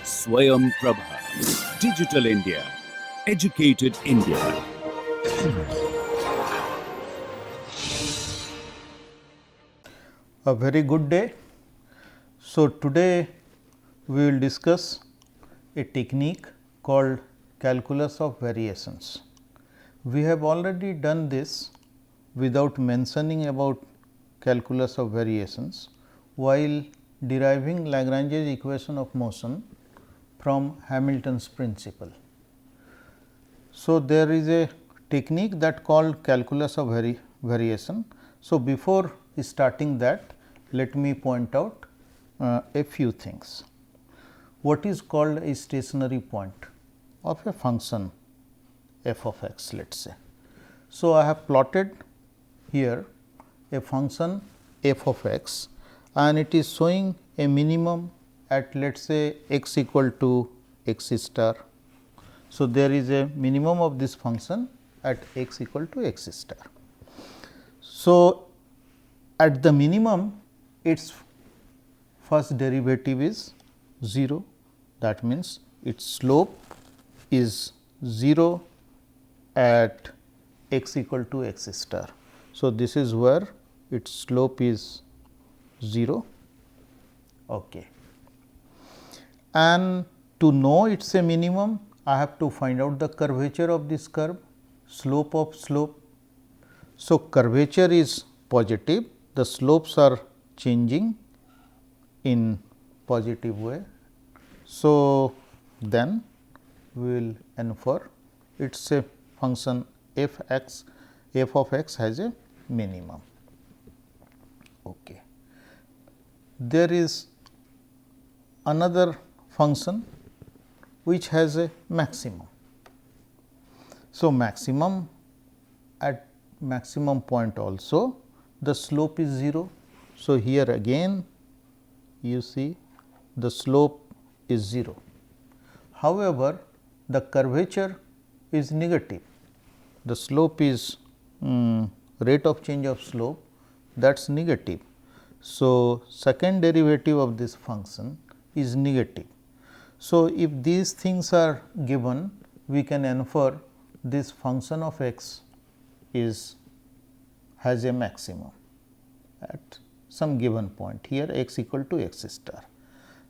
Swayam Prabha. Digital India. Educated India. A very good day. So, today we will discuss a technique called calculus of variations. We have already done this without mentioning about calculus of variations while deriving Lagrange's equation of motion from Hamilton's principle. So, there is a technique that called calculus of variation. So, before starting that, let me point out a few things. What is called a stationary point of a function f of x, let us say. So, I have plotted here a function f of x and it is showing a minimum at let us say x equal to x star. So, there is a minimum of this function at x equal to x star. So, at the minimum its first derivative is 0, that means its slope is 0 at x equal to x star. So, this is where its slope is 0. Okay. And to know it is a minimum, I have to find out the curvature of this curve, slope of slope. So, curvature is positive, the slopes are changing in positive way. So, then we will infer it is a function f of x has a minimum. Okay. There is another function which has a maximum. So, maximum at maximum point also the slope is 0. So, here again you see the slope is 0. However, the curvature is negative, the slope is rate of change of slope, that is negative. So, second derivative of this function is negative. So, if these things are given, we can infer this function of x has a maximum at some given point, here x equal to x star.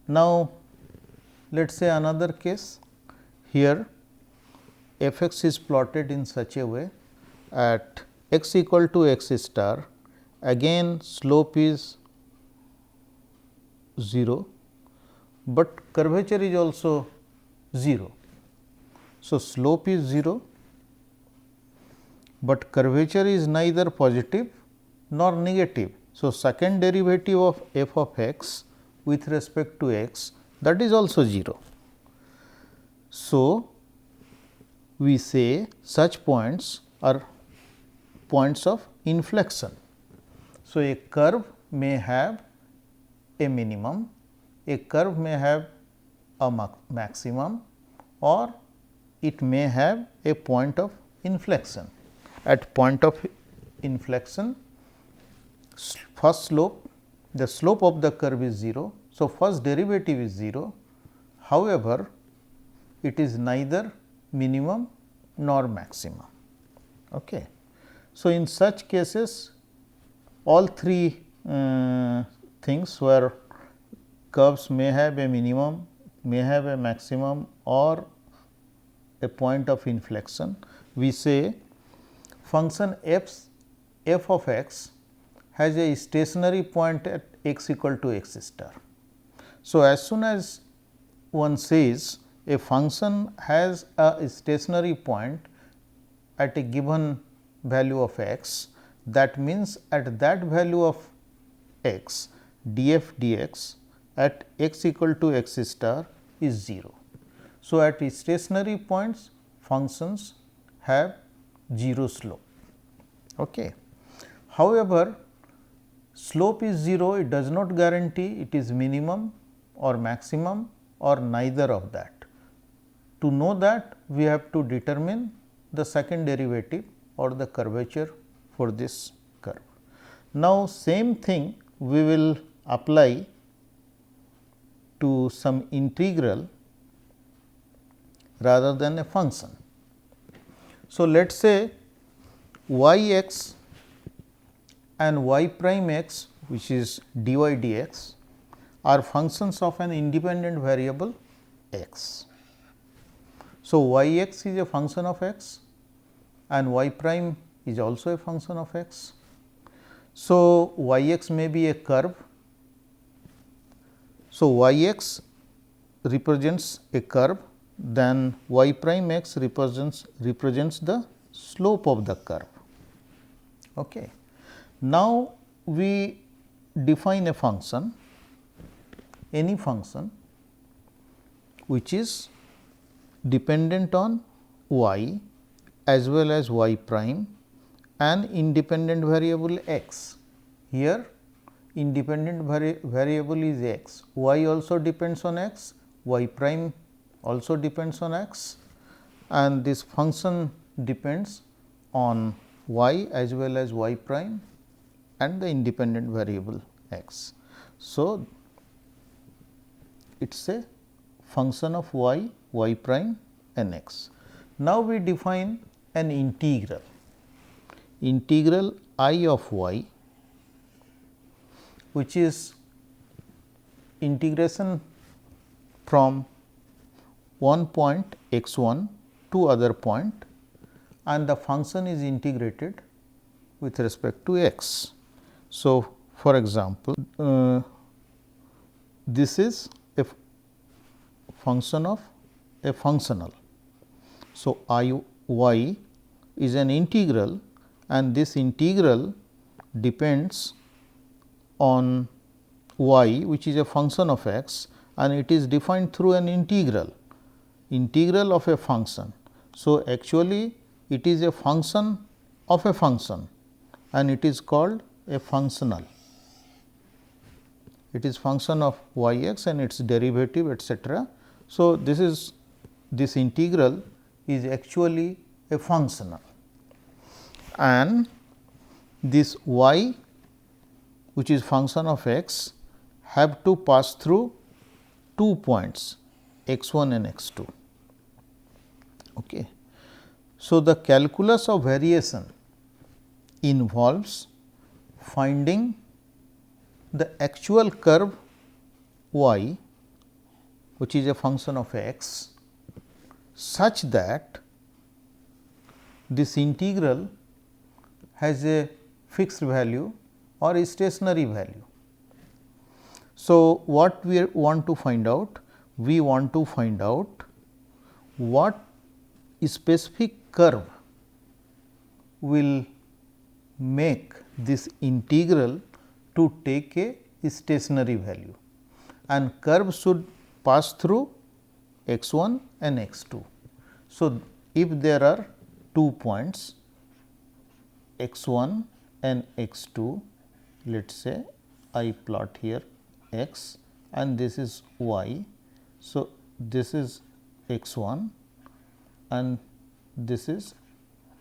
Now, let us say another case, here f x is plotted in such a way at x equal to x star, again slope is 0, but curvature is also 0. So, slope is 0, but curvature is neither positive nor negative. So, second derivative of f of x with respect to x, that is also 0. So, we say such points are points of inflection. So, a curve may have a minimum, a curve may have a maximum, or it may have a point of inflection. At point of inflection, first slope, the slope of the curve is 0. So, first derivative is 0. However, it is neither minimum nor maximum. Okay. So, in such cases, all three things where curves may have a minimum, may have a maximum or a point of inflection, we say function f of x has a stationary point at x equal to x star. So, as soon as one says a function has a stationary point at a given value of x, that means at that value of x df dx at x equal to x star is 0. So, at stationary points functions have 0 slope. Okay. However, slope is 0, it does not guarantee it is minimum or maximum or neither of that. To know that, we have to determine the second derivative or the curvature for this curve. Now, same thing we will apply to some integral rather than a function. So, let us say y x and y prime x, which is dy dx, are functions of an independent variable x. So, y x is a function of x and y prime is also a function of x. So, y x may be a curve. So, y x represents a curve, then y prime x represents the slope of the curve. Okay. Now, we define a function, any function which is dependent on y as well as y prime and independent variable x. Here independent variable is x, y also depends on x, y prime also depends on x, and this function depends on y as well as y prime and the independent variable x. So, it is a function of y, y prime and x. Now, we define an integral I of y, which is integration from one point x 1 to other point, and the function is integrated with respect to x. So, for example, this is a function of a functional. So, I y is an integral and this integral depends on y, which is a function of x, and it is defined through an integral of a function. So, actually it is a function of a function and it is called a functional. It is function of y x and its derivative, etc. So, this integral is actually a functional, and this y, which is function of x, have to pass through 2 points x 1 and x 2. Okay. So, the calculus of variation involves finding the actual curve y, which is a function of x, such that this integral has a fixed value or a stationary value. So, what we want to find out? We want to find out what specific curve will make this integral to take a stationary value, and curve should pass through x 1 and x 2. So, if there are 2 points x 1 and x 2, let us say I plot here x and this is y. So, this is x 1 and this is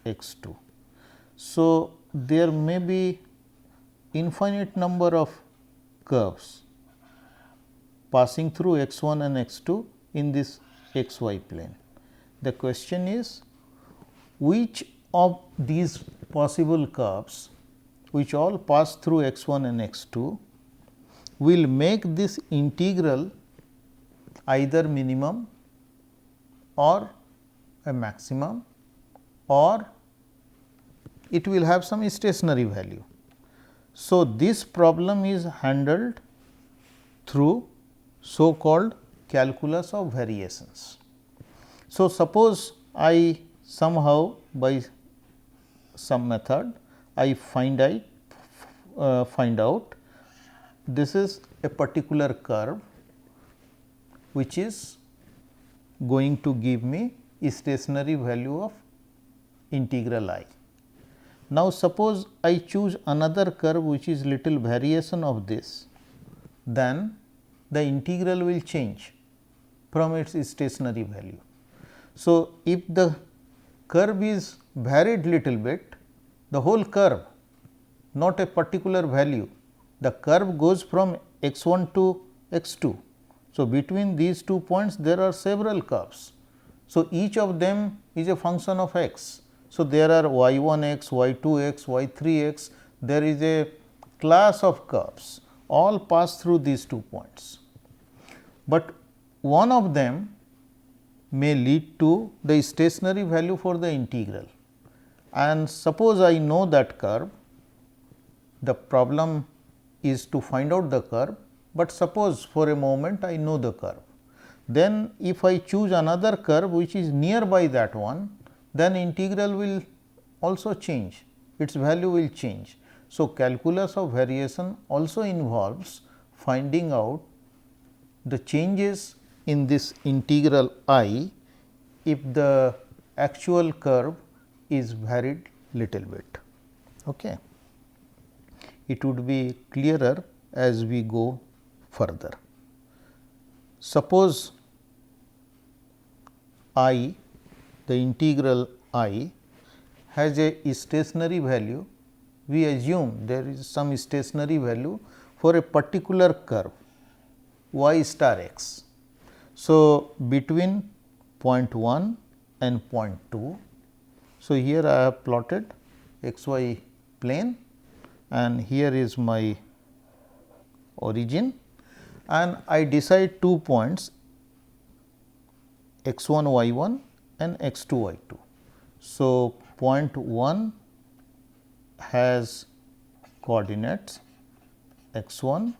x 2. So, there may be infinite number of curves passing through x 1 and x 2 in this x y plane. The question is, which of these possible curves, which all pass through x 1 and x 2, will make this integral either minimum or a maximum, or it will have some stationary value. So, this problem is handled through so called calculus of variations. So, suppose I somehow by some method I find out this is a particular curve which is going to give me a stationary value of integral I. Now, suppose I choose another curve which is little variation of this, then the integral will change from its stationary value. So, if the curve is varied little bit, the whole curve, not a particular value, the curve goes from x 1 to x 2. So, between these 2 points there are several curves. So, each of them is a function of x. So, there are y 1 x, y 2 x, y 3 x, there is a class of curves all pass through these 2 points, but one of them may lead to the stationary value for the integral. And suppose I know that curve, the problem is to find out the curve, but suppose for a moment I know the curve. Then if I choose another curve which is nearby that one, then integral will also change, its value will change. So, calculus of variation also involves finding out the changes in this integral I if the actual curve is varied little bit. Okay. It would be clearer as we go further. Suppose I, the integral I has a stationary value, we assume there is some stationary value for a particular curve y star x. So, between point 1 and point 2. So, here I have plotted x y plane and here is my origin, and I decide 2 points x 1 y 1 and x 2 y 2. So, point 1 has coordinates x 1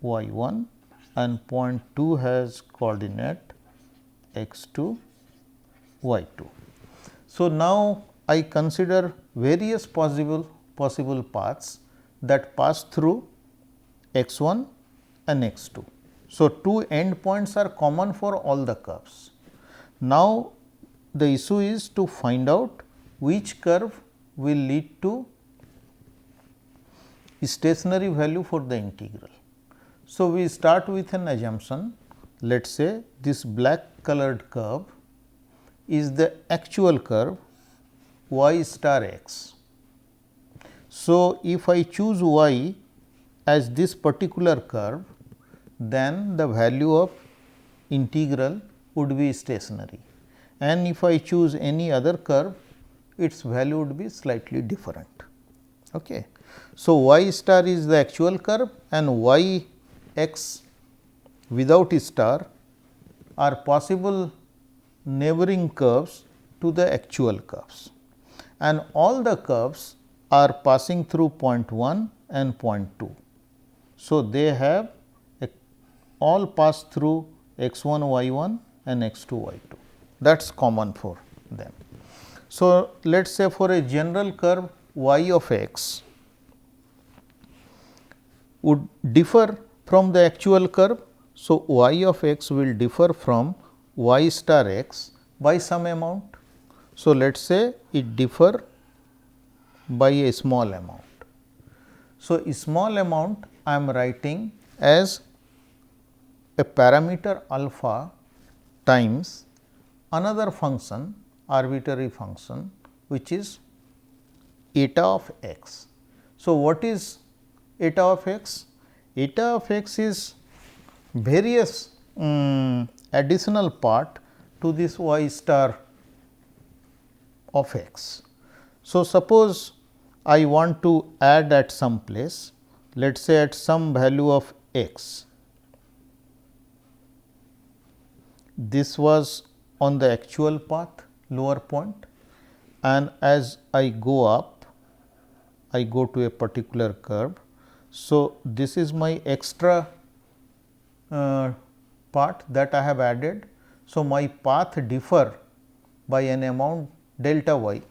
y 1 and point 2 has coordinate x 2 y 2. So, now I consider various possible paths that pass through x 1 and x 2. So, 2 endpoints are common for all the curves. Now, the issue is to find out which curve will lead to stationary value for the integral. So, we start with an assumption, let us say this black colored curve is the actual curve y star x. So, if I choose y as this particular curve, then the value of integral would be stationary, and if I choose any other curve, its value would be slightly different. Okay. So, y star is the actual curve and y x without star are possible neighboring curves to the actual curves, and all the curves are passing through point 1 and point 2. So, they have all pass through x 1 y 1 and x 2 y 2, that is common for them. So, let us say for a general curve y of x would differ from the actual curve. So, y of x will differ from y star x by some amount. So, let us say it differ by a small amount. So, a small amount I am writing as a parameter alpha times another function, arbitrary function, which is eta of x. So, what is eta of x? Eta of x is various additional part to this y star of x. So, suppose I want to add at some place, let us say at some value of x. This was on the actual path lower point, and as I go up, I go to a particular curve. So, this is my extra part that I have added. So, my path differ by an amount delta y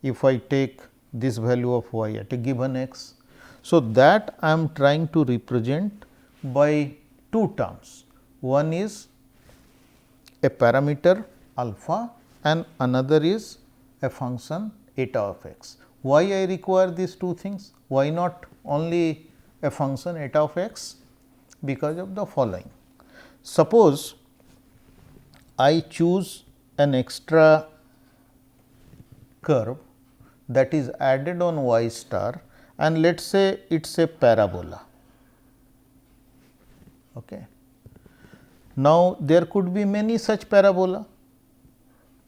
if I take this value of y at a given x. So, that I am trying to represent by two terms. One is a parameter alpha and another is a function eta of x. Why I require these two things? Why not only a function eta of x? Because of the following. Suppose I choose an extra curve that is added on y star, and let us say it is a parabola. Okay. Now, there could be many such parabola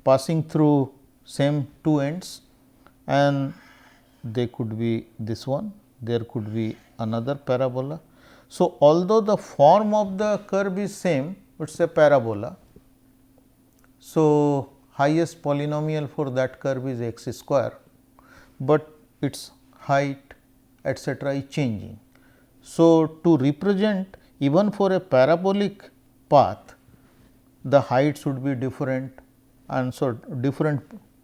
passing through same two ends, and they could be this one, there could be another parabola. So, although the form of the curve is same, it is a parabola. So, highest polynomial for that curve is x square, but its height etcetera is changing. So, to represent even for a parabolic path, the height should be different, and so different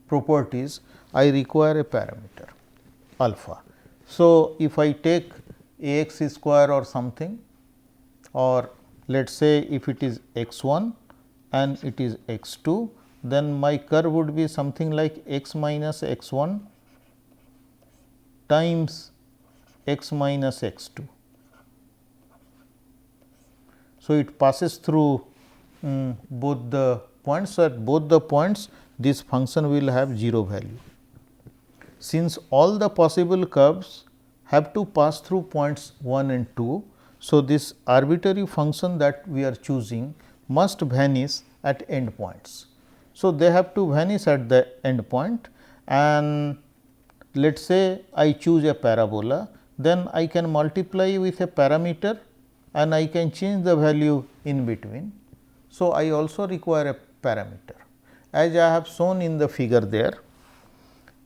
properties, I require a parameter alpha. So, if I take a x square or something, or let us say if it is x 1 and it is x 2, then my curve would be something like x minus x 1 times x minus x 2. So, it passes through both the points. So, at both the points this function will have 0 value. Since all the possible curves have to pass through points 1 and 2. So, this arbitrary function that we are choosing must vanish at end points. So, they have to vanish at the end point, and let us say I choose a parabola, then I can multiply with a parameter and I can change the value in between. So, I also require a parameter. As I have shown in the figure there,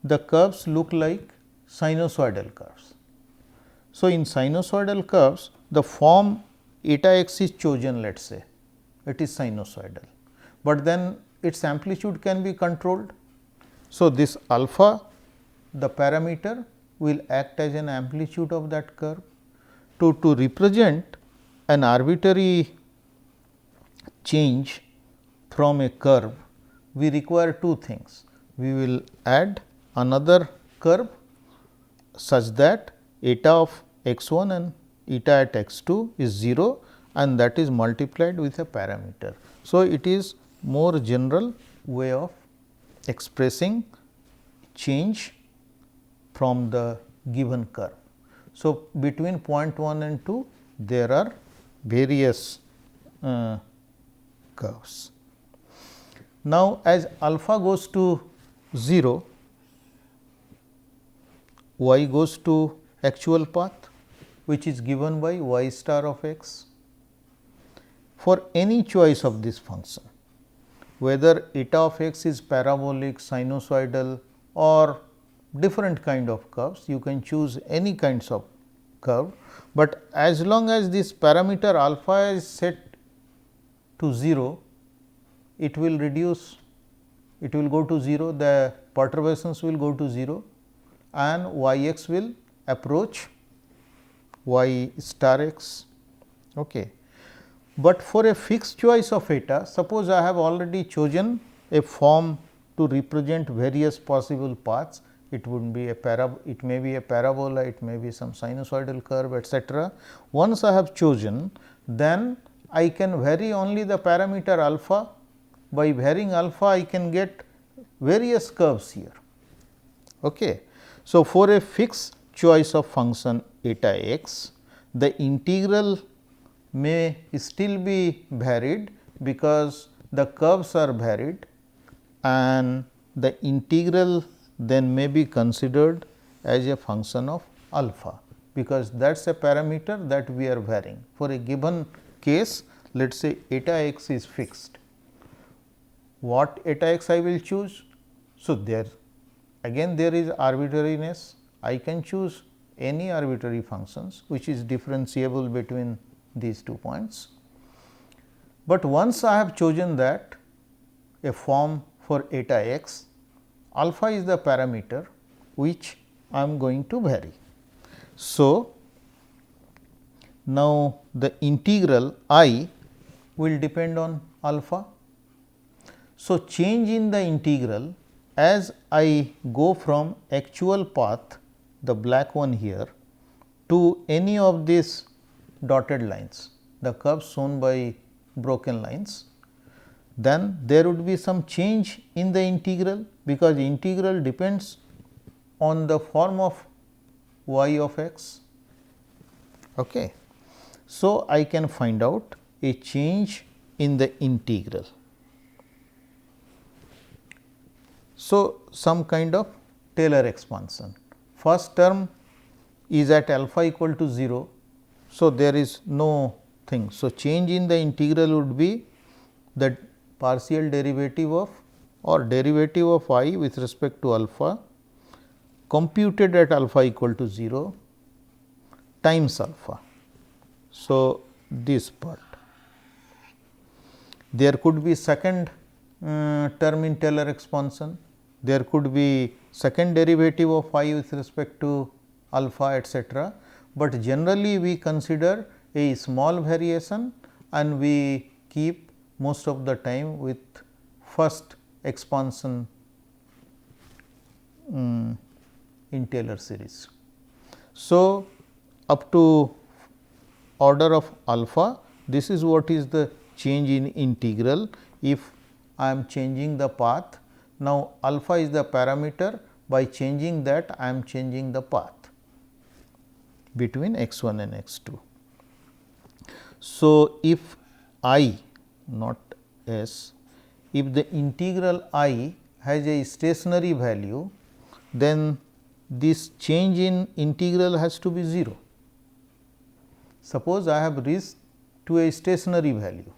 the curves look like sinusoidal curves. So, in sinusoidal curves, the form eta x is chosen, let us say it is sinusoidal, but then its amplitude can be controlled. So, this alpha, the parameter, will act as an amplitude of that curve. To represent an arbitrary change from a curve, we require two things. We will add another curve such that eta of x 1 and eta at x 2 is 0, and that is multiplied with a parameter. So, it is more general way of expressing change from the given curve. So, between point 1 and 2 there are various curves. Now, as alpha goes to 0, y goes to actual path, which is given by y star of x. For any choice of this function, whether eta of x is parabolic, sinusoidal or different kind of curves, you can choose any kinds of curve, but as long as this parameter alpha is set to 0, it will reduce, it will go to 0, the perturbations will go to 0 and y x will approach y star x. Okay. But for a fixed choice of eta, suppose I have already chosen a form to represent various possible paths, it would be it may be a parabola, it may be some sinusoidal curve, etcetera. Once I have chosen, then I can vary only the parameter alpha. By varying alpha, I can get various curves here. Okay. So, for a fixed choice of function eta x, the integral may still be varied because the curves are varied, and the integral then may be considered as a function of alpha, because that is a parameter that we are varying. For a given case, let us say eta x is fixed. What eta x I will choose? So, there again there is arbitrariness. I can choose any arbitrary functions which is differentiable between these 2 points. But once I have chosen that a form for eta x, alpha is the parameter which I am going to vary. So, now the integral I will depend on alpha. So, change in the integral as I go from actual path, the black one here, to any of these dotted lines, the curves shown by broken lines. then there would be some change in the integral, because integral depends on the form of y of x. Okay. So, I can find out a change in the integral. So, some kind of Taylor expansion. First term is at alpha equal to 0. So, there is no thing. So, change in the integral would be the partial derivative of or derivative of I with respect to alpha computed at alpha equal to 0 times alpha. So, this part. There could be second term in Taylor expansion, there could be second derivative of I with respect to alpha, etc., but generally we consider a small variation and we keep most of the time with first expansion in Taylor series. So, up to order of alpha, this is what is the change in integral if I am changing the path. Now, alpha is the parameter, by changing that I am changing the path between x 1 and x 2. So, if I not s, if the integral I has a stationary value, then this change in integral has to be 0. Suppose I have reached to a stationary value.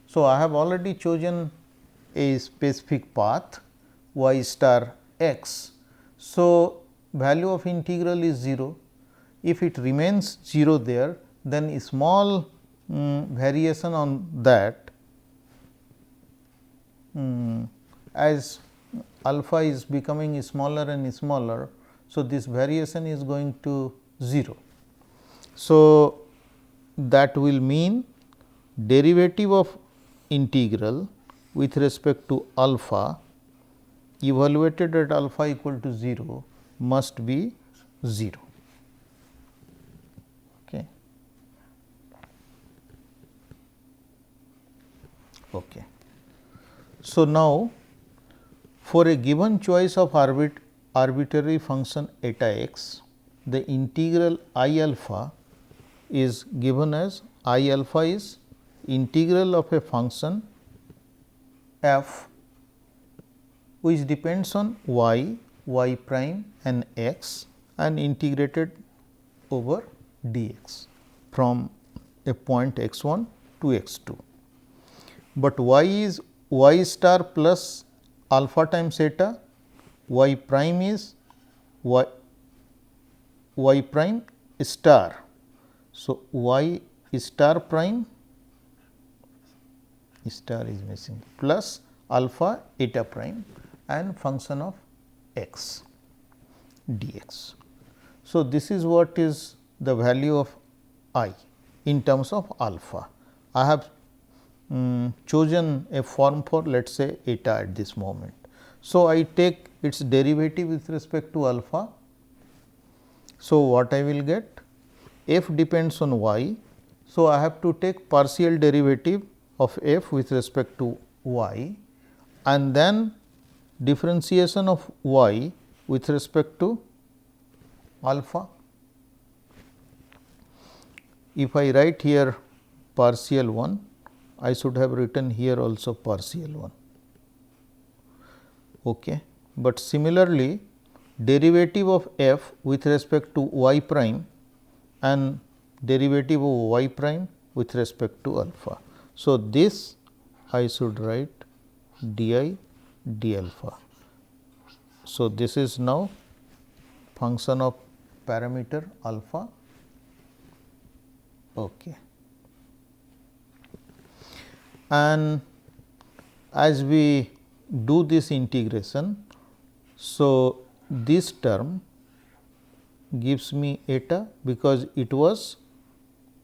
So, I have already chosen a specific path y star x. So, value of integral is 0. If it remains 0 there, then a small variation on that as alpha is becoming smaller and smaller. So, this variation is going to 0. So, that will mean derivative of integral with respect to alpha evaluated at alpha equal to 0 must be 0. Okay. Okay. So, now for a given choice of arbitrary function eta x, the integral I alpha is given as I alpha is integral of a function f which depends on y, y prime and x and integrated over dx from a point x 1 to x 2. But y is y star plus alpha times eta, y prime is y prime star. So, y star prime star is missing plus alpha eta prime and function of x dx. So, this is what is the value of I in terms of alpha. I have chosen a form for let us say eta at this moment. So, I take its derivative with respect to alpha. So, what I will get? F depends on y. So, I have to take partial derivative of f with respect to y and then differentiation of y with respect to alpha. If I write here partial 1, I should have written here also partial 1. Okay. But similarly, derivative of f with respect to y prime and derivative of y prime with respect to alpha. So, this I should write d alpha. So, this is now function of parameter alpha. Okay. And as we do this integration, so this term gives me eta because it was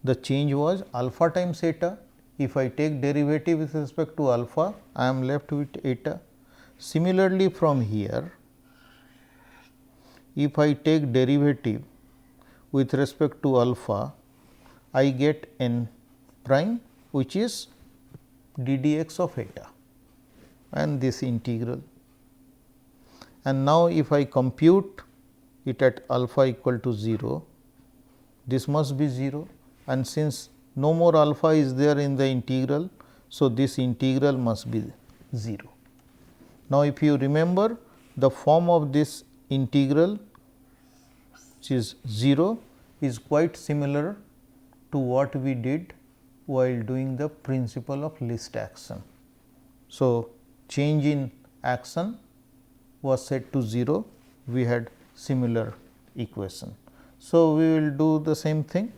the change was alpha times eta. If I take derivative with respect to alpha, I am left with eta. Similarly, from here, if I take derivative with respect to alpha, I get n prime which is d dx of eta. and this integral. And now, if I compute it at alpha equal to 0, this must be 0, and since no more alpha is there in the integral. So, this integral must be 0. Now, if you remember the form of this integral, which is 0, is quite similar to what we did while doing the principle of least action. So, change in action was set to 0, we had similar equation. So, we will do the same thing.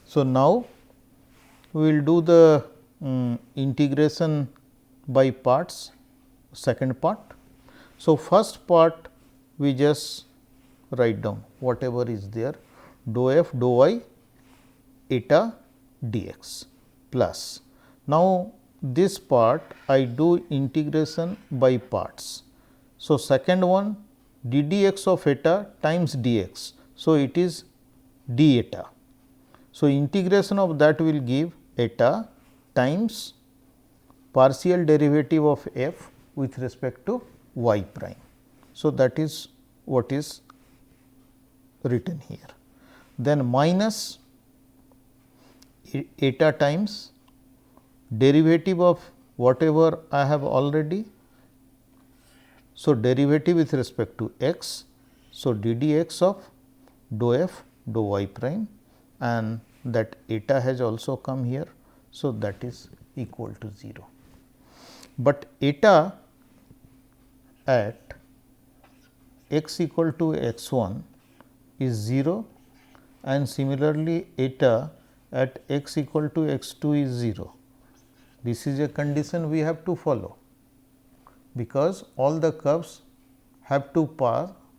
So, now we will do the integration by parts, second part. So, first part we just write down whatever is there, dou f dou y eta dx plus. Now, this part I do integration by parts. So, second one d dx of eta times dx. So, it is d eta. So, integration of that will give eta times partial derivative of f with respect to y prime. So, that is what is written here. Then minus eta times derivative of whatever I have already. So, derivative with respect to x. So, d dx of dou f dou y prime, and that eta has also come here. So, that is equal to 0. But eta at x equal to x 1 is 0, and similarly eta at x equal to x 2 is 0. This is a condition we have to follow, because all the curves have to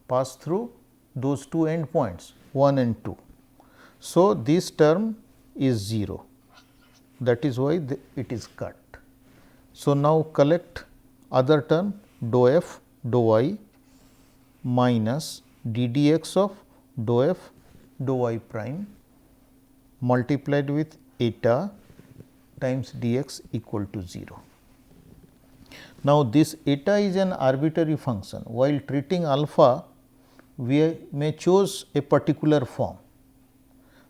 pass through those two endpoints 1 and 2. So, this term is 0, that is why it is cut. So, now collect other term dou f dou y minus d dx of dou f dou y prime multiplied with eta times dx equal to 0. Now, this eta is an arbitrary function. While treating alpha, we may choose a particular form,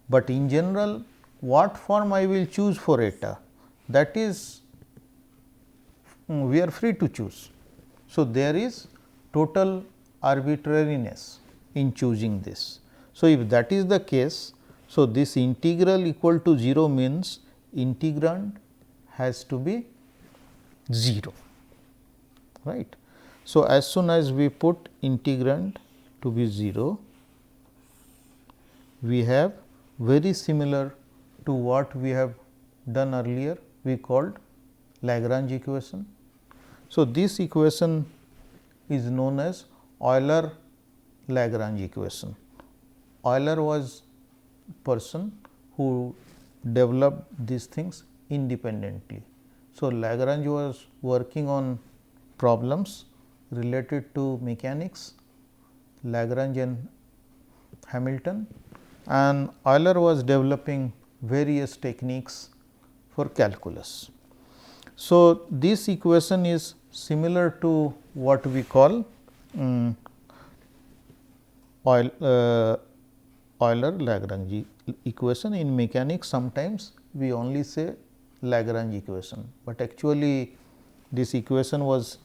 but in general what form I will choose for eta, that is we are free to choose. So, there is total arbitrariness in choosing this. So, if that is the case, so this integral equal to 0 means integrand has to be 0, right. So, as soon as we put integrand to be 0, we have very similar to what we have done earlier, we called Lagrange equation. So, this equation is known as Euler-Lagrange equation. Euler was person who developed these things independently. So, Lagrange was working on problems related to mechanics, Lagrange and Hamilton, and Euler was developing various techniques for calculus. So, this equation is similar to what we call Euler-Lagrange equation. In mechanics, sometimes we only say Lagrange equation, but actually this equation was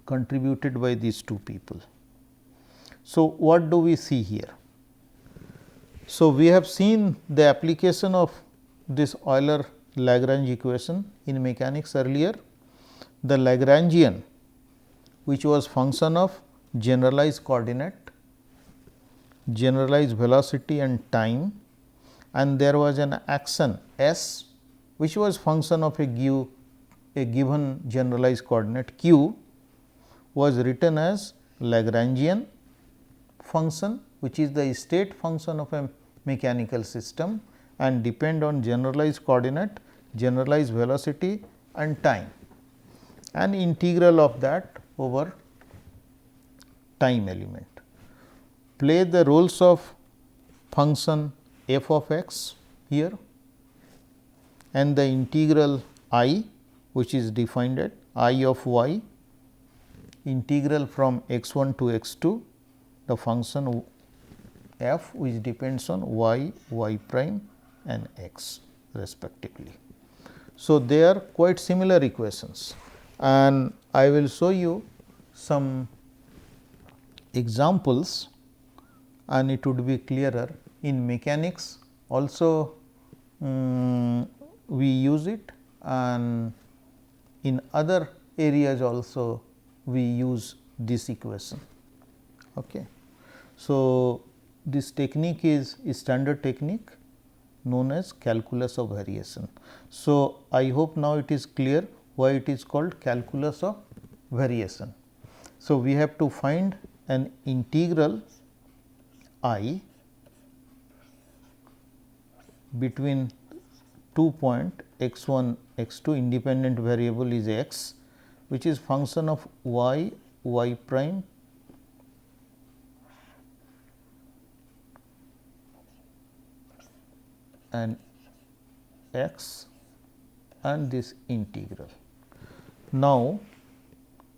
contributed by these two people. So, what do we see here? So, we have seen the application of this Euler-Lagrange equation in mechanics earlier. The Lagrangian, which was function of generalized coordinate, generalized velocity and time, and there was an action S, which was function of a given generalized coordinate q, was written as Lagrangian function, which is the state function of a mechanical system and depend on generalized coordinate, generalized velocity and time, and integral of that over time element. Play the roles of function f of x here, and the integral I which is defined at I of y integral from x 1 to x 2, the function f which depends on y, y prime and x respectively. So, they are quite similar equations, and I will show you some examples and it would be clearer. In mechanics also we use it, and in other areas also we use this equation. Okay. So, this technique is a standard technique known as calculus of variation. So, I hope now it is clear why it is called calculus of variation. So, we have to find an integral I between 2 point x 1 x 2, independent variable is x, which is function of y, y prime and x, and this integral. Now,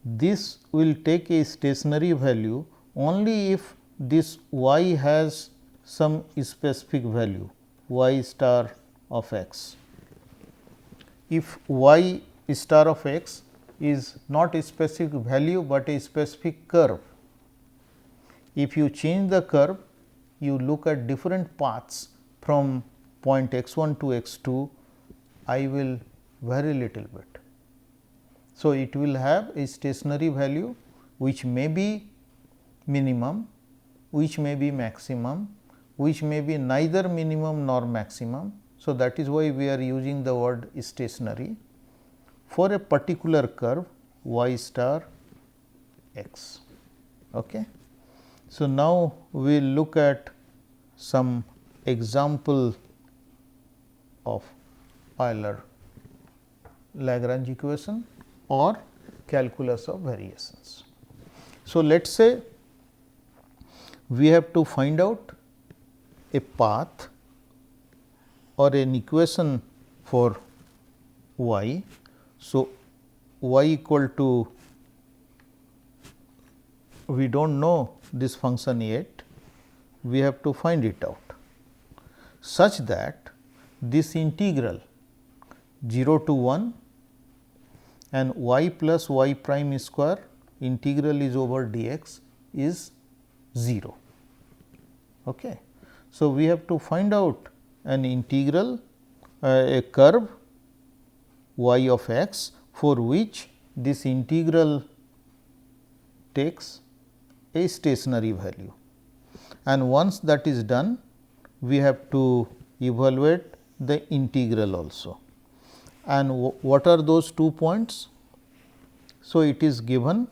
this will take a stationary value only if this y has some specific value y star of x. If y star of x is not a specific value, but a specific curve, if you change the curve, you look at different paths from point x 1 to x 2, I will vary little bit. So, it will have a stationary value which may be minimum, which may be maximum, which may be neither minimum nor maximum. So, that is why we are using the word stationary for a particular curve y star x. Okay. So, now we will look at some example of Euler Lagrange equation or calculus of variations. So, let us say we have to find out a path or an equation for y. So, y equal to, we do not know this function yet, we have to find it out such that this integral 0 to 1 and y plus y prime square integral is over dx is 0. Okay. So, we have to find out an integral a curve y of x for which this integral takes a stationary value, and once that is done we have to evaluate the integral also. And what are those 2 points? So, it is given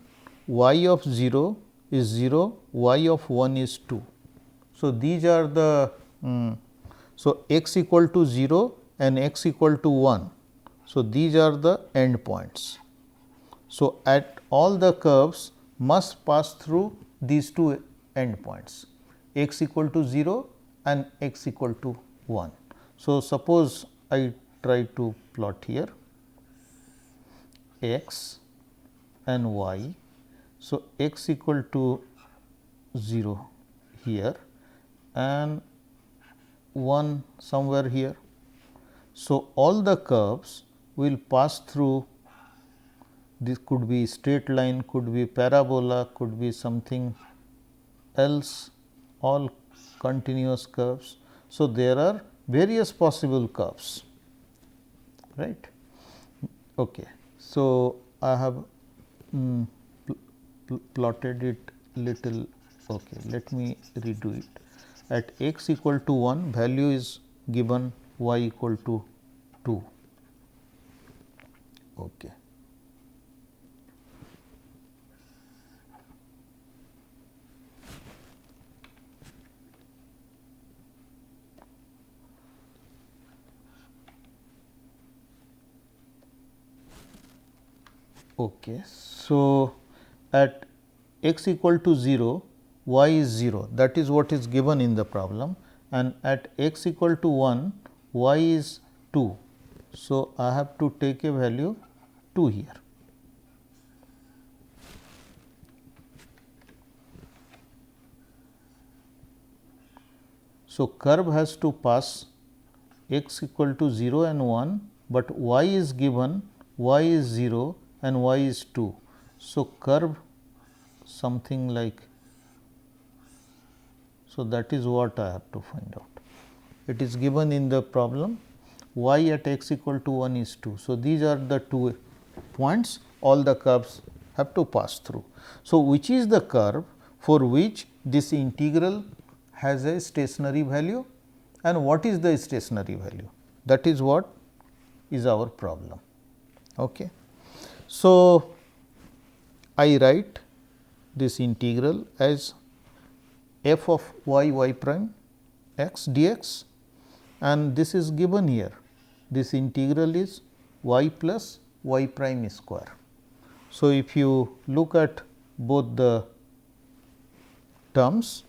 y of 0 is 0, y of 1 is 2. So, these are the so x equal to 0 and x equal to 1. So, these are the end points. So, at all the curves must pass through these two end points, x equal to 0 and x equal to 1. So, suppose I try to plot here x and y. So, x equal to 0 here and 1 somewhere here. So, all the curves will pass through, this could be straight line, could be parabola, could be something else, all continuous curves. So, there are various possible curves, right. Okay. So, I have plotted it little, okay. Let me redo it. At x equal to 1, value is given y equal to 2. Okay. Okay. So, at x equal to 0, y is 0, that is what is given in the problem, and at x equal to 1, y is 2. So, I have to take a value 2 here. So, curve has to pass x equal to 0 and 1, but y is given, y is 0 and y is 2. So, curve something like, so that is what I have to find out. It is given in the problem, y at x equal to 1 is 2. So, these are the 2 points all the curves have to pass through. So, which is the curve for which this integral has a stationary value and what is the stationary value? That is what is our problem. Okay. So, I write this integral as f of y prime x dx, and this is given here. This integral is y plus y prime square. So, if you look at both the terms,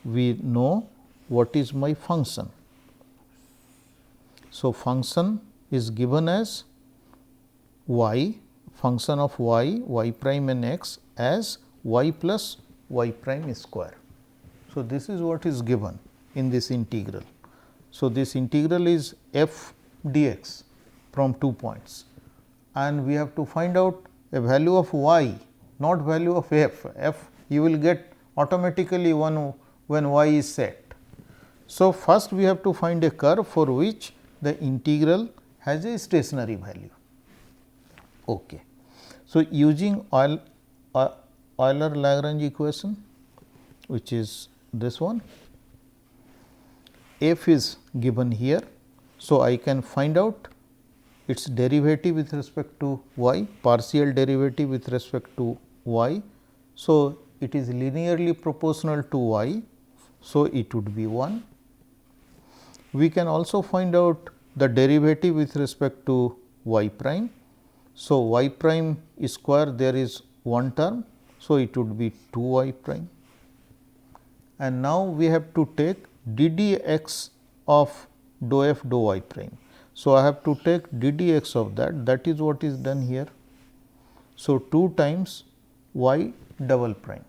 we know what is my function. So, function is given as y, function of y prime and x as y plus y prime square. So, this is what is given in this integral. So, this integral is f dx from 2 points, and we have to find out a value of y, not value of f. F you will get automatically one when y is set. So, first we have to find a curve for which the integral has a stationary value. Okay. So, using Euler-Lagrange equation, which is this one, f is given here. So, I can find out its derivative with respect to y, partial derivative with respect to y. So, it is linearly proportional to y. So, it would be 1. We can also find out the derivative with respect to y prime. So, y prime square, there is one term. So, it would be 2 y prime, and now we have to take d dx of dou f dou y prime. So, I have to take d dx of that is what is done here. So, 2 times y double prime,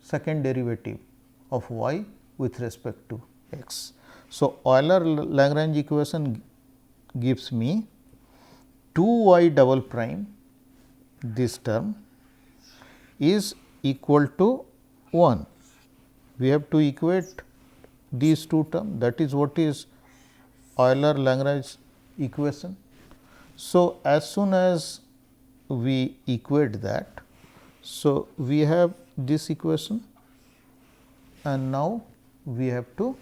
second derivative of y with respect to x. So, Euler-Lagrange equation gives me 2 y double prime, this term is equal to 1. We have to equate these two terms, that is what is Euler-Lagrange equation. So, as soon as we equate that, so we have this equation, and now we have to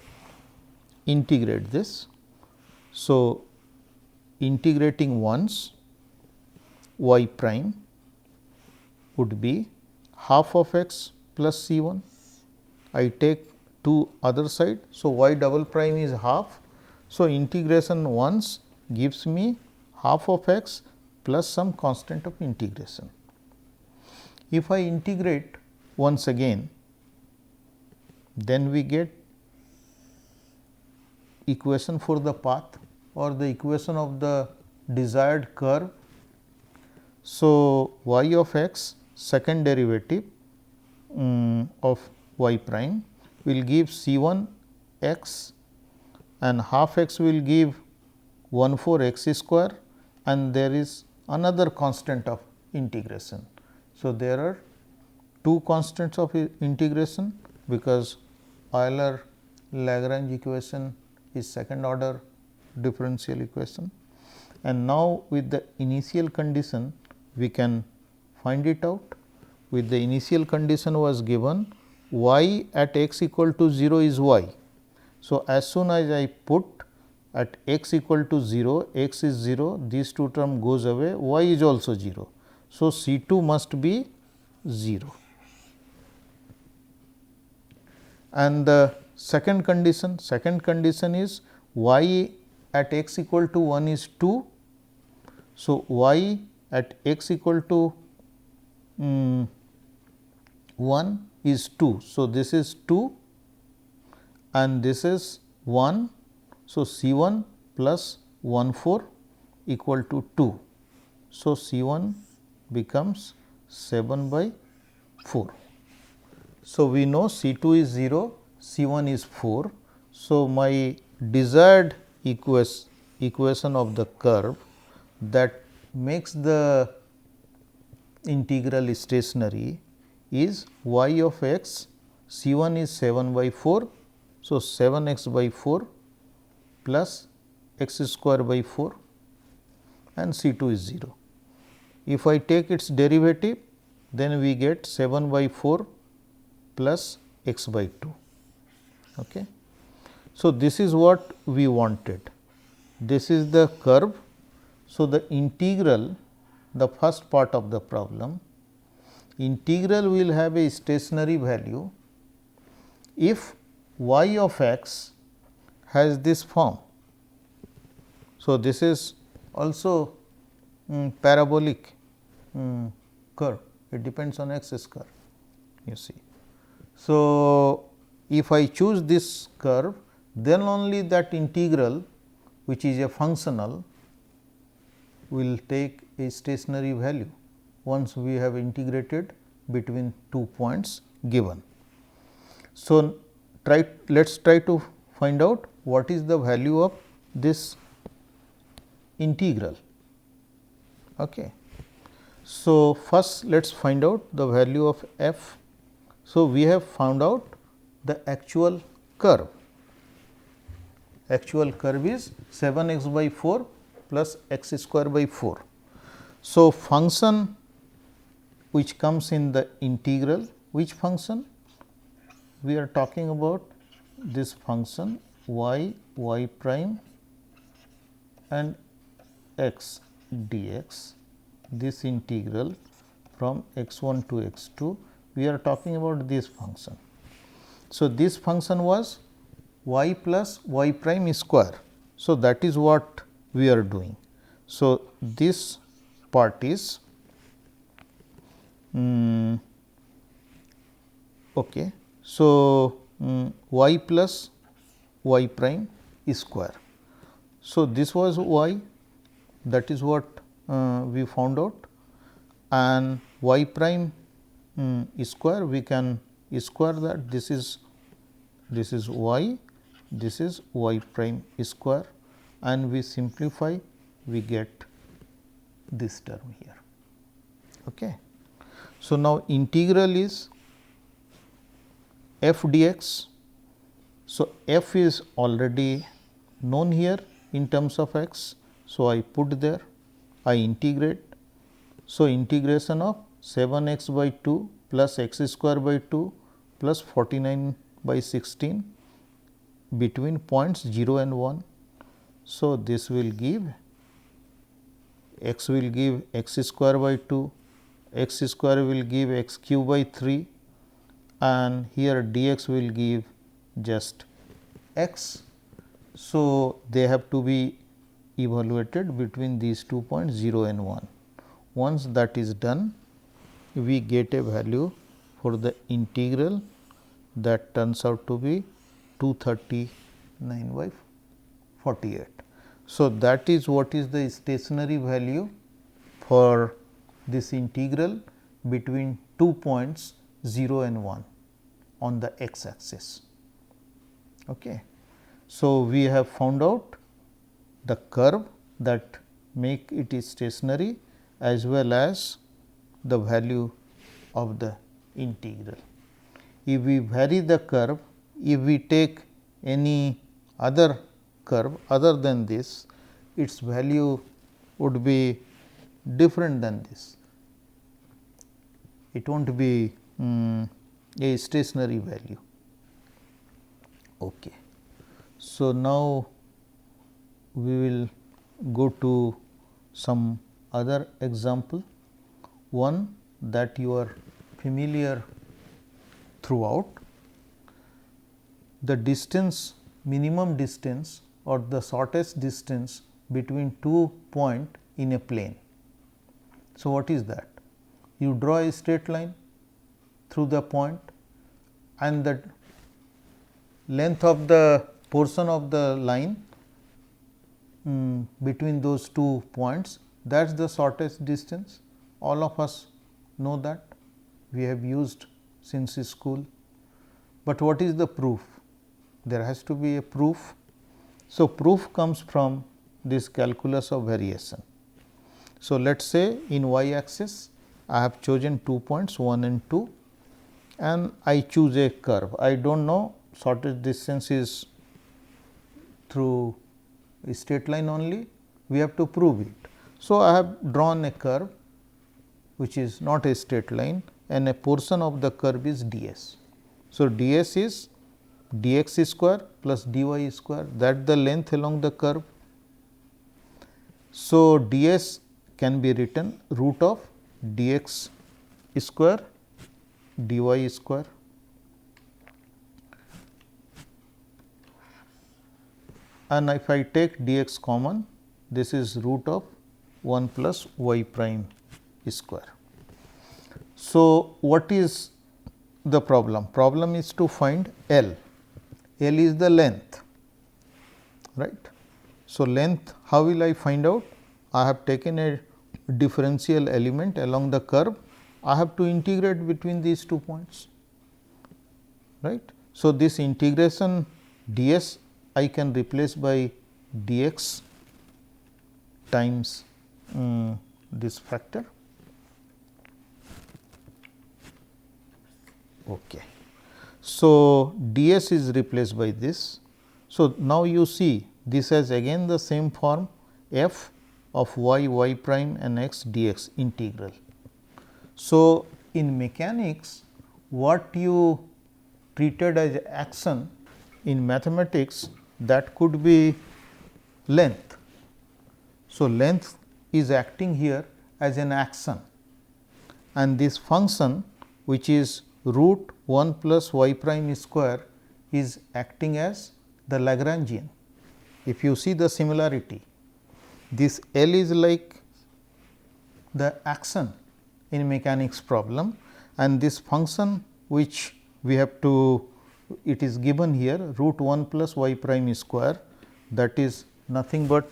integrate this. So, integrating once y prime would be half of x plus c 1. I take to other side. So, y double prime is half. So, integration once gives me half of x plus some constant of integration. If I integrate once again, then we get equation for the path or the equation of the desired curve. So, y of x second derivative of y prime will give c 1 x, and half x will give 1/4 x square, and there is another constant of integration. So, there are two constants of integration, because Euler-Lagrange equation is second order differential equation, and now with the initial condition we can find it out. With the initial condition was given y at x equal to 0 is y. So, as soon as I put at x equal to 0, x is 0, these two term goes away, y is also 0. So, C 2 must be 0. And the second condition is y at x equal to 1 is 2. So, y at x equal to 1 is 2. So, this is 2 and this is 1. So, C 1 plus 1/4 equal to 2. So, C 1 becomes 7 by 4. So, we know C 2 is 0, C 1 is 4. So, my desired equation of the curve that makes the integral stationary is y of x, C 1 is 7 by 4. So, 7 x by 4 plus x square by 4 and C 2 is 0. If I take its derivative, then we get 7 by 4 plus x by 2. Okay. So, this is what we wanted. This is the curve. So, the integral, the first part of the problem, integral will have a stationary value if y of x has this form. So, this is also parabolic curve, it depends on x square, you see. So, if I choose this curve, then only that integral which is a functional will take a stationary value once we have integrated between 2 points given. So, let us try to find out what is the value of this integral. Okay. So, first let us find out the value of f. So, we have found out the actual curve. Actual curve is 7 x by 4 plus x square by 4. So, function which comes in the integral, which function? We are talking about this function y, y prime and x dx, this integral from x 1 to x 2, we are talking about this function. So, this function was y plus y prime square. So, that is what we are doing. So, this part is okay. So, y plus y prime square. So, this was y, that is what we found out, and y prime square we can square that, this is y, this is y prime square, and we simplify, we get this term here. Okay. So, now integral is f dx. So, f is already known here in terms of x. So, I put there, I integrate. So, integration of 7 x by 2 plus x square by 2 plus 49 by 16 between points 0 and 1. So, this will give x will give x square by 2, x square will give x cube by 3, and here dx will give just x. So, they have to be evaluated between these 2 points 0 and 1. Once that is done, we get a value for the integral that turns out to be 239 by 48. So, that is what is the stationary value for this integral between 2 points 0 and 1 on the x axis. Okay. So, we have found out the curve that make it is stationary as well as the value of the integral. If we vary the curve, if we take any other curve other than this, its value would be different than this. It will not be a stationary value. Okay. So, now we will go to some other example, one that you are familiar throughout. The distance, minimum distance or the shortest distance between 2 points in a plane. So, what is that? You draw a straight line through the point and the length of the portion of the line between those 2 points, that is the shortest distance. all of us know that, we have used since school. But what is the proof? There has to be a proof. So, proof comes from this calculus of variation. So, let us say in y axis I have chosen 2 points 1 and 2 and I choose a curve. I do not know shortest distance is through a straight line only, we have to prove it. So, I have drawn a curve which is not a straight line and a portion of the curve is d s. So, d s is d x square plus d y square, that the length along the curve. So, d s can be written root of d x square d y square. And if I take d x common, this is root of 1 plus y prime square. So, what is the problem? Problem is to find L. L is the length, right. So, length, how will I find out? I have taken a differential element along the curve, I have to integrate between these 2 points, right. So, this integration d s I can replace by d x times this factor. Okay. So, d s is replaced by this. So, now you see this has again the same form f of y, y prime and x dx integral. So, in mechanics what you treated as action in mathematics, that could be length. So, length is acting here as an action and this function which is root 1 plus y prime square is acting as the Lagrangian. If you see the similarity, this L is like the action in mechanics problem and this function which we have to, it is given here root 1 plus y prime square, that is nothing but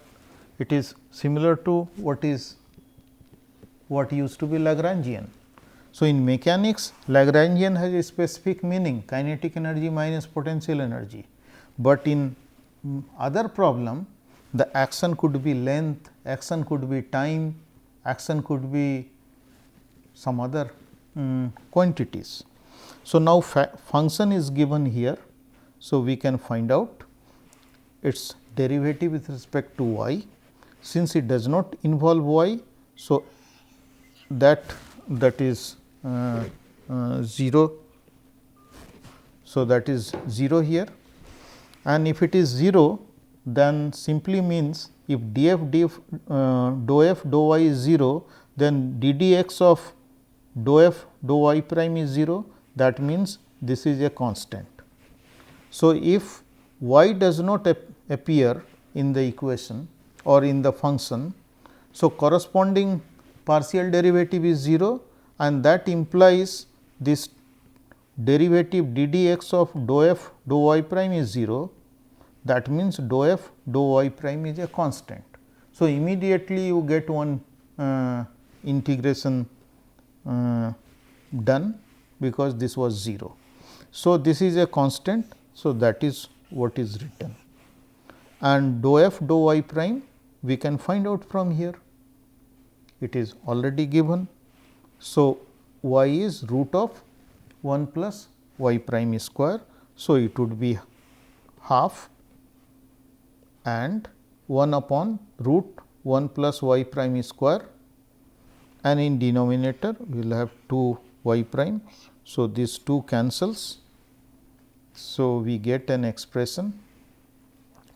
it is similar to what used to be Lagrangian. So, in mechanics Lagrangian has a specific meaning, kinetic energy minus potential energy, but in other problem the action could be length, action could be time, action could be some other quantities. So, now function is given here. So, we can find out its derivative with respect to y. Since it does not involve y, so that is 0. So, that is 0 here, and if it is 0, then simply means if df dou f dou y is 0, then d dx of dou f dou y prime is 0, that means this is a constant. So, if y does not appear in the equation or in the function, so corresponding partial derivative is 0 and that implies this derivative d dx of dou f dou y prime is 0, that means dou f dou y prime is a constant. So, immediately you get one integration done because this was 0. So, this is a constant. So, that is what is written, and dou f dou y prime we can find out from here, it is already given. So, y is root of 1 plus y prime square. So, it would be half and 1 upon root 1 plus y prime square, and in denominator we will have 2 y prime. So, this 2 cancels. So, we get an expression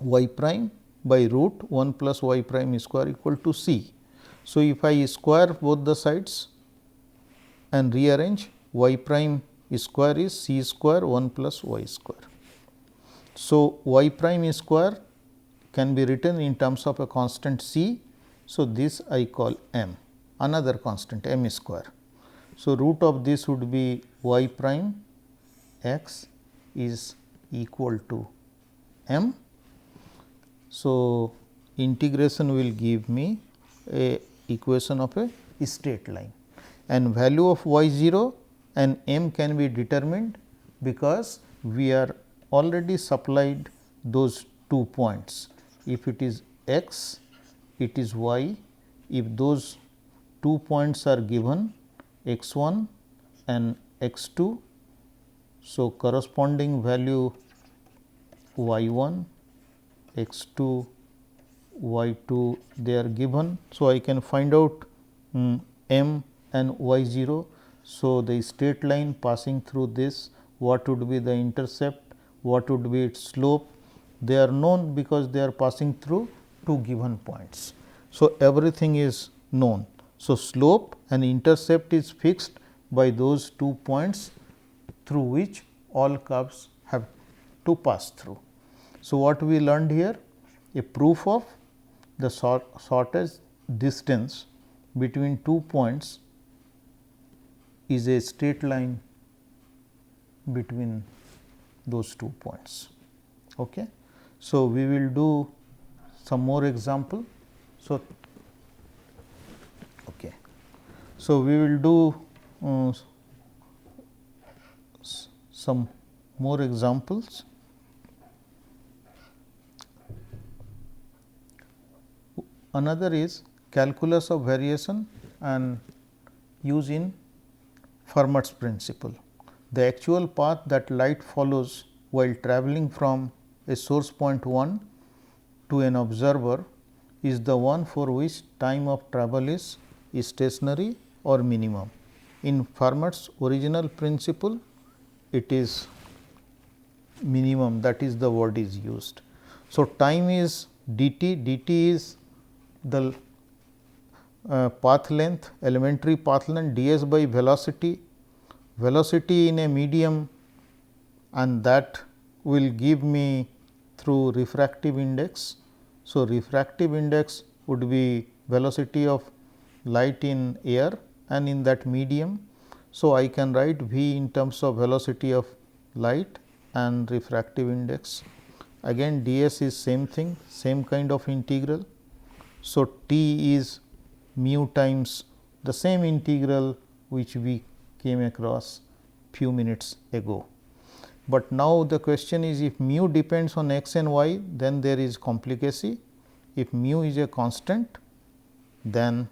y prime by root 1 plus y prime square equal to c. So, if I square both the sides and rearrange, y prime square is c square 1 plus y square. So, y prime square can be written in terms of a constant c. So, this I call m, another constant m square. So, root of this would be y prime x is equal to m. So, integration will give me a equation of a straight line. and value of y 0 and m can be determined because we are already supplied those 2 points. If it is x, it is y. If those 2 points are given x 1 and x 2, so corresponding value y 1, x 2, y 2 they are given. So, I can find out m and y 0. So, the straight line passing through this, what would be the intercept, what would be its slope, they are known because they are passing through 2 given points. So, everything is known. So, slope and intercept is fixed by those 2 points through which all curves have to pass through. So, what we learned here? A proof of the shortest distance between 2 points is a straight line between those 2 points. Okay. So, we will do some more example. So, okay. So, we will do some more examples. Another is calculus of variation and use in Fermat's principle. The actual path that light follows while travelling from a source point 1 to an observer is the one for which time of travel is stationary or minimum. In Fermat's original principle, it is minimum, that is the word is used. So, time is dt, dt is the path length, elementary path length, ds by velocity, velocity in a medium, and that will give me through refractive index. So, refractive index would be velocity of light in air and in that medium. So, I can write v in terms of velocity of light and refractive index. Again ds is same thing, same kind of integral. So, t is mu times the same integral which we came across few minutes ago. But now, the question is, if mu depends on x and y, then there is complicacy. If mu is a constant, then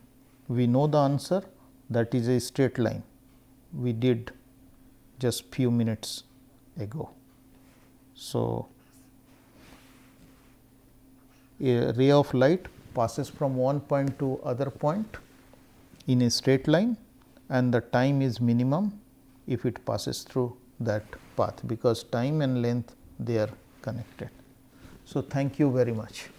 we know the answer, that is a straight line we did just few minutes ago. So, a ray of light passes from one point to other point in a straight line, and the time is minimum if it passes through that path, because time and length they are connected. So, thank you very much.